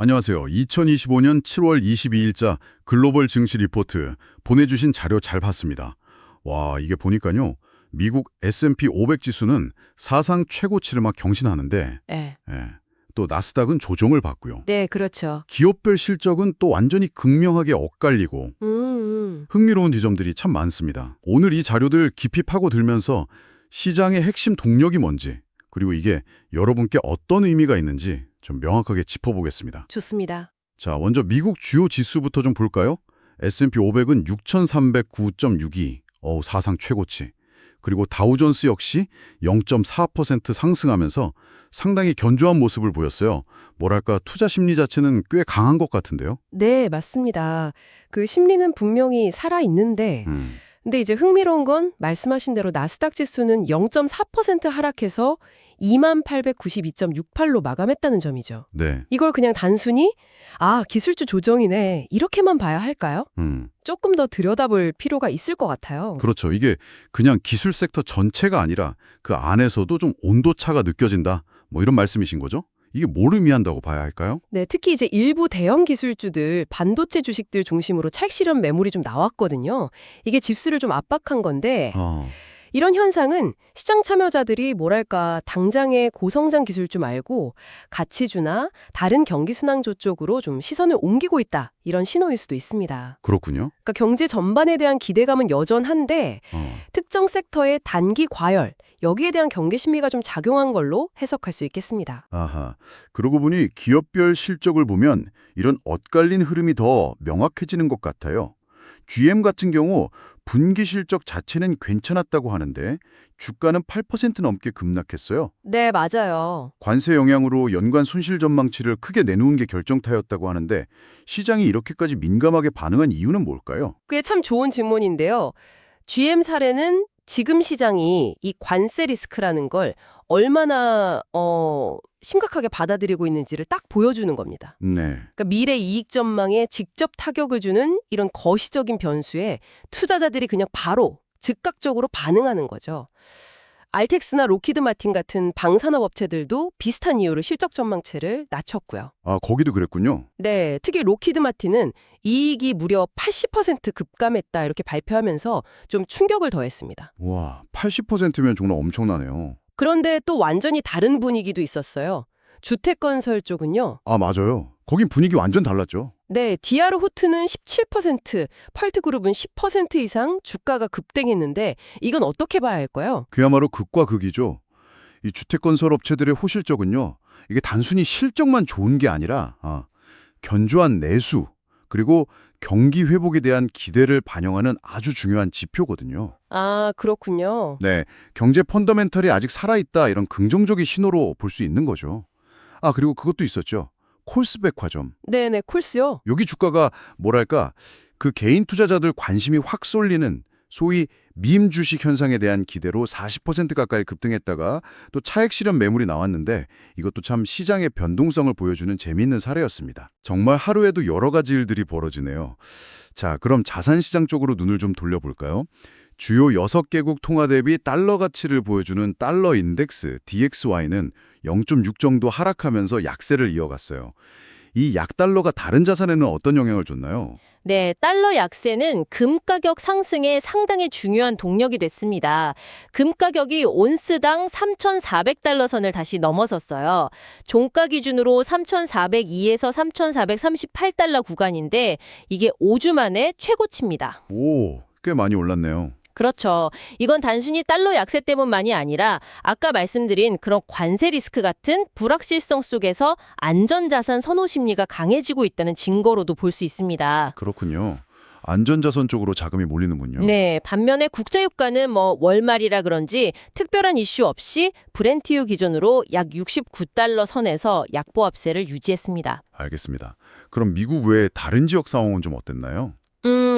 안녕하세요. 2025년 7월 22일자 글로벌 증시 리포트 보내주신 자료 잘 봤습니다. 와, 이게 보니까요. 미국 S&P 500 지수는 사상 최고치를 막 경신하는데 네. 또 나스닥은 조정을 받고요. 네, 그렇죠. 기업별 실적은 또 완전히 극명하게 엇갈리고 흥미로운 지점들이 참 많습니다. 오늘 이 자료들 깊이 파고들면서 시장의 핵심 동력이 뭔지 그리고 이게 여러분께 어떤 의미가 있는지 좀 명확하게 짚어보겠습니다. 좋습니다. 자, 먼저 미국 주요 지수부터 좀 볼까요? S&P 500은 6,309.62, 사상 최고치. 그리고 다우존스 역시 0.4% 상승하면서 상당히 견조한 모습을 보였어요. 뭐랄까 투자 심리 자체는 꽤 강한 것 같은데요. 네, 맞습니다. 그 심리는 분명히 살아있는데 근데 이제 흥미로운 건 말씀하신 대로 나스닥 지수는 0.4% 하락해서 2892.68로 마감했다는 점이죠. 네. 이걸 그냥 단순히 기술주 조정이네 이렇게만 봐야 할까요? 조금 더 들여다볼 필요가 있을 것 같아요. 그렇죠. 이게 그냥 기술 섹터 전체가 아니라 그 안에서도 좀 온도차가 느껴진다. 뭐 이런 말씀이신 거죠? 이게 뭘 의미한다고 봐야 할까요? 네, 특히 이제 일부 대형 기술주들, 반도체 주식들 중심으로 차익 실현 매물이 좀 나왔거든요. 이게 지수를 좀 압박한 건데 이런 현상은 시장 참여자들이 뭐랄까 당장의 고성장 기술주 말고 가치주나 다른 경기순환조 쪽으로 좀 시선을 옮기고 있다. 이런 신호일 수도 있습니다. 그렇군요. 그러니까 경제 전반에 대한 기대감은 여전한데 특정 섹터의 단기 과열, 여기에 대한 경계 심리가 좀 작용한 걸로 해석할 수 있겠습니다. 아하. 그러고 보니 기업별 실적을 보면 이런 엇갈린 흐름이 더 명확해지는 것 같아요. GM 같은 경우 분기 실적 자체는 괜찮았다고 하는데 주가는 8% 넘게 급락했어요. 네, 맞아요. 관세 영향으로 연간 손실 전망치를 크게 내놓은 게 결정타였다고 하는데 시장이 이렇게까지 민감하게 반응한 이유는 뭘까요? 그게 참 좋은 질문인데요. GM 사례는 지금 시장이 이 관세 리스크라는 걸 얼마나 심각하게 받아들이고 있는지를 딱 보여주는 겁니다. 네. 그러니까 미래 이익 전망에 직접 타격을 주는 이런 거시적인 변수에 투자자들이 그냥 바로 즉각적으로 반응하는 거죠. 알텍스나 로키드 마틴 같은 방산업 업체들도 비슷한 이유로 실적 전망치를 낮췄고요. 아, 거기도 그랬군요. 네, 특히 로키드 마틴은 이익이 무려 80% 급감했다 이렇게 발표하면서 좀 충격을 더했습니다. 와, 80%면 정말 엄청나네요. 그런데 또 완전히 다른 분위기도 있었어요. 주택건설 쪽은요. 아, 맞아요. 거긴 분위기 완전 달랐죠. 네, 디아르 호트는 17%, 펄트그룹은 10% 이상 주가가 급등했는데 이건 어떻게 봐야 할까요? 그야말로 극과 극이죠. 이 주택건설 업체들의 호실적은요. 이게 단순히 실적만 좋은 게 아니라 견조한 내수 그리고 경기 회복에 대한 기대를 반영하는 아주 중요한 지표거든요. 아, 그렇군요. 네, 경제 펀더멘털이 아직 살아있다 이런 긍정적인 신호로 볼 수 있는 거죠. 아, 그리고 그것도 있었죠. 콜스백화점. 네네, 콜스요. 여기 주가가 뭐랄까 그 개인 투자자들 관심이 확 쏠리는 소위 밈 주식 현상에 대한 기대로 40% 가까이 급등했다가 또 차익 실현 매물이 나왔는데 이것도 참 시장의 변동성을 보여주는 재미있는 사례였습니다. 정말 하루에도 여러 가지 일들이 벌어지네요. 자, 그럼 자산시장 쪽으로 눈을 좀 돌려볼까요? 주요 6개국 통화 대비 달러 가치를 보여주는 달러 인덱스 DXY는 0.6 정도 하락하면서 약세를 이어갔어요. 이 약달러가 다른 자산에는 어떤 영향을 줬나요? 네, 달러 약세는 금 가격 상승에 상당히 중요한 동력이 됐습니다. 금 가격이 온스당 3,400달러 선을 다시 넘어섰어요. 종가 기준으로 3,402에서 3,438달러 구간인데 이게 5주 만에 최고치입니다. 오, 꽤 많이 올랐네요. 그렇죠. 이건 단순히 달러 약세 때문만이 아니라 아까 말씀드린 그런 관세 리스크 같은 불확실성 속에서 안전자산 선호 심리가 강해지고 있다는 증거로도 볼 수 있습니다. 그렇군요. 안전자산 쪽으로 자금이 몰리는군요. 네, 반면에 국제유가는 월말이라 그런지 특별한 이슈 없이 브렌트유 기준으로 약 69달러 선에서 약보합세를 유지했습니다. 알겠습니다. 그럼 미국 외에 다른 지역 상황은 좀 어땠나요?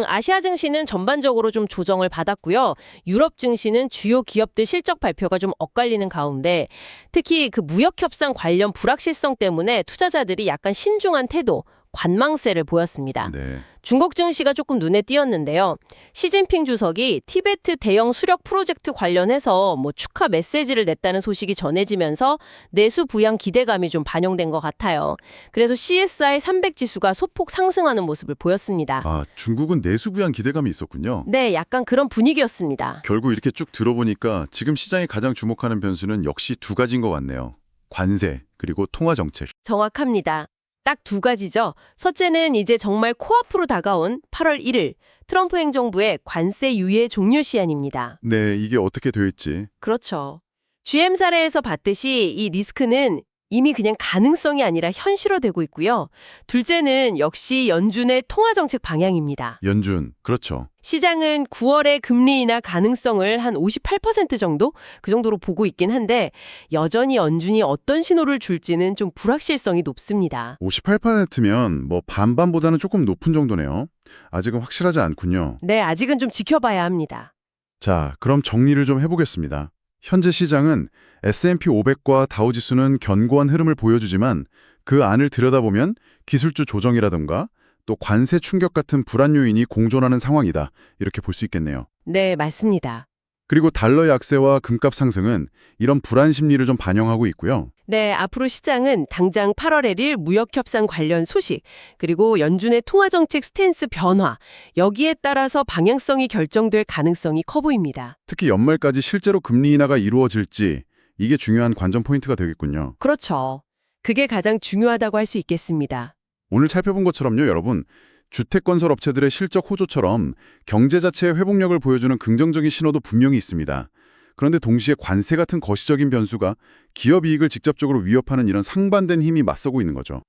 아시아 증시는 전반적으로 좀 조정을 받았고요. 유럽 증시는 주요 기업들 실적 발표가 좀 엇갈리는 가운데 특히 그 무역 협상 관련 불확실성 때문에 투자자들이 약간 신중한 태도, 관망세를 보였습니다. 네. 중국 증시가 조금 눈에 띄었는데요. 시진핑 주석이 티베트 대형 수력 프로젝트 관련해서 축하 메시지를 냈다는 소식이 전해지면서 내수 부양 기대감이 좀 반영된 것 같아요. 그래서 CSI 300 지수가 소폭 상승하는 모습을 보였습니다. 아, 중국은 내수 부양 기대감이 있었군요. 네, 약간 그런 분위기였습니다. 결국 이렇게 쭉 들어보니까 지금 시장이 가장 주목하는 변수는 역시 두 가지인 것 같네요. 관세, 그리고 통화 정책. 정확합니다. 딱 두 가지죠. 첫째는 이제 정말 코앞으로 다가온 8월 1일 트럼프 행정부의 관세 유예 종료 시한입니다. 네, 이게 어떻게 될지. 그렇죠. GM 사례에서 봤듯이 이 리스크는 이미 그냥 가능성이 아니라 현실화되고 있고요. 둘째는 역시 연준의 통화정책 방향입니다. 연준, 그렇죠. 시장은 9월에 금리 인하 가능성을 한 58% 정도? 그 정도로 보고 있긴 한데 여전히 연준이 어떤 신호를 줄지는 좀 불확실성이 높습니다. 58%면 반반보다는 조금 높은 정도네요. 아직은 확실하지 않군요. 네, 아직은 좀 지켜봐야 합니다. 자, 그럼 정리를 좀 해보겠습니다. 현재 시장은 S&P 500과 다우지수는 견고한 흐름을 보여주지만 그 안을 들여다보면 기술주 조정이라던가 또 관세 충격 같은 불안 요인이 공존하는 상황이다. 이렇게 볼 수 있겠네요. 네, 맞습니다. 그리고 달러 약세와 금값 상승은 이런 불안 심리를 좀 반영하고 있고요. 네, 앞으로 시장은 당장 8월 1일 무역협상 관련 소식, 그리고 연준의 통화정책 스탠스 변화, 여기에 따라서 방향성이 결정될 가능성이 커 보입니다. 특히 연말까지 실제로 금리 인하가 이루어질지 이게 중요한 관전 포인트가 되겠군요. 그렇죠. 그게 가장 중요하다고 할 수 있겠습니다. 오늘 살펴본 것처럼요, 여러분. 주택건설 업체들의 실적 호조처럼 경제 자체의 회복력을 보여주는 긍정적인 신호도 분명히 있습니다. 그런데 동시에 관세 같은 거시적인 변수가 기업 이익을 직접적으로 위협하는 이런 상반된 힘이 맞서고 있는 거죠.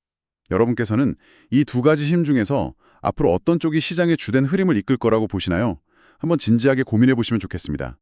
여러분께서는 이 두 가지 힘 중에서 앞으로 어떤 쪽이 시장의 주된 흐름을 이끌 거라고 보시나요? 한번 진지하게 고민해 보시면 좋겠습니다.